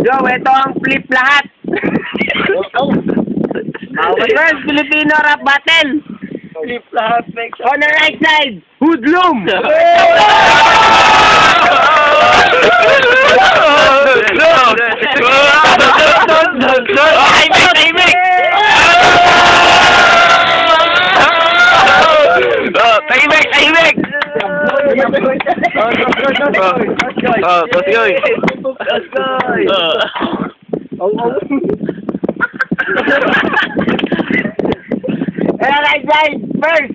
Go, ito ang flip lahat. First, Filipino rap battle. Flip lahat. On the right side, Hoodlum. Right side, first,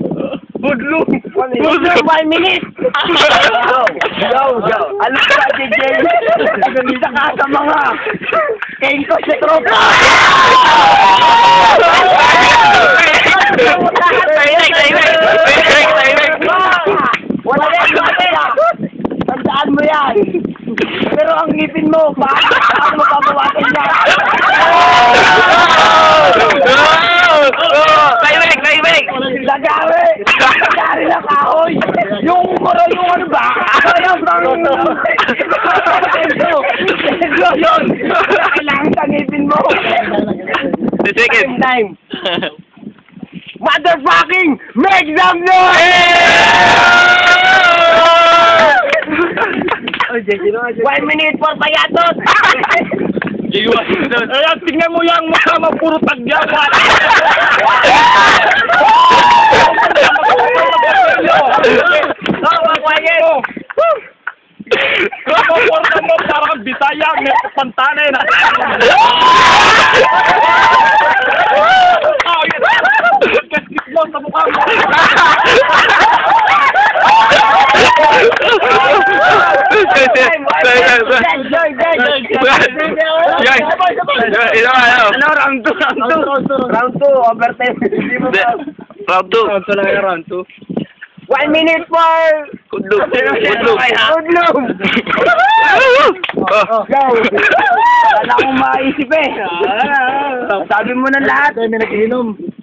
Hoodlum. 1 minute. Go. Ano ba, DJ? Isa ka sa mga kengko sa tropa. Wala yan. Tandaan mo yan. Pero ang ngipin mo, paano mo pabawatin yan? Lagari na kahoy. Yung ano ba? Yun. Kailangan sa ngipin mo. The second Time. Motherfucking make some noise! 1 minute for payatot! Ayan, tingnan mo yung mga mapuro tagyawan. Kaporta mo parang Bisaya, may pantane na. Kaskit mo sa mukha mo. Round 2, overtime. Round 2. 1 minute for Hoodlum. Hoodlum. Go. Wala akong maisip eh. Sabi mo na lahat.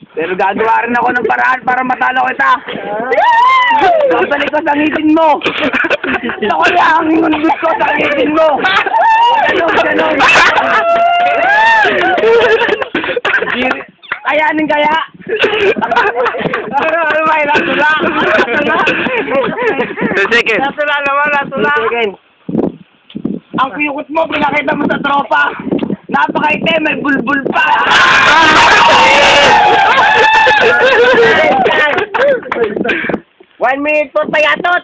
Pero gagawa rin ako ng paraan para matalo kita. Babalik ko sa ngipin mo. Ako lang ang inundus ko sa ngipin mo. Ganon. Kayanin kaya? Ano ba yun? Natula. The second. Natula. Ang kuyukot mo, pinakita mo sa tropa. Napakaitim, may bulbul pa. 1 minute for payatot.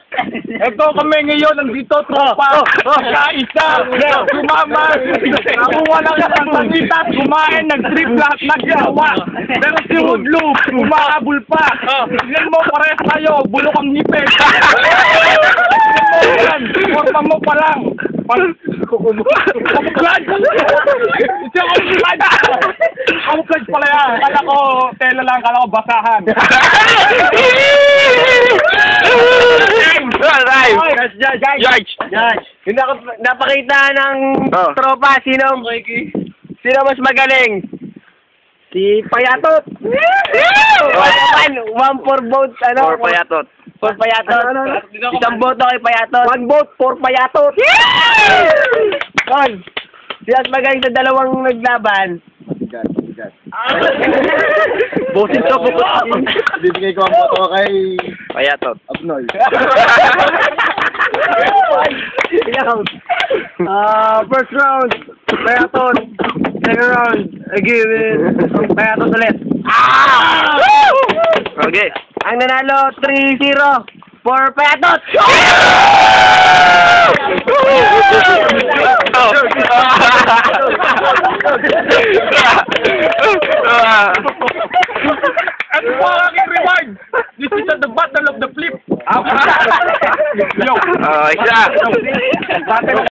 Ito kami ngayon, nandito tropa. Kaisa, sumama. Nakuha lang ang pangitas, kumain, nag-trip lahat, nagjawa. Pero si Hoodlum, umahabol pa. Tignan mo, parehas tayo, bulok ang ngipin. Forma mo pa lang. Camouflage pala yan. Kala ko, tela lang, kala ko basahan. Judge. Hindi ako napakita ng tropa. Sino mas magaling? Si Payatot. 1 for vote. For Payatot. For Payatot. Isang boto kay Payatot. 1 vote for Payatot. Sino mas magaling sa dalawang naglaban? Bosin to po. Bibigay ko ang boto kay Payatot. Abnoy. First round, Payatot. Second round, I give it Payatot ulit. Okay. Ang nanalo, 3-0 for Payatot. Ano po ang aking reward? This is the battle of the flip. Isa.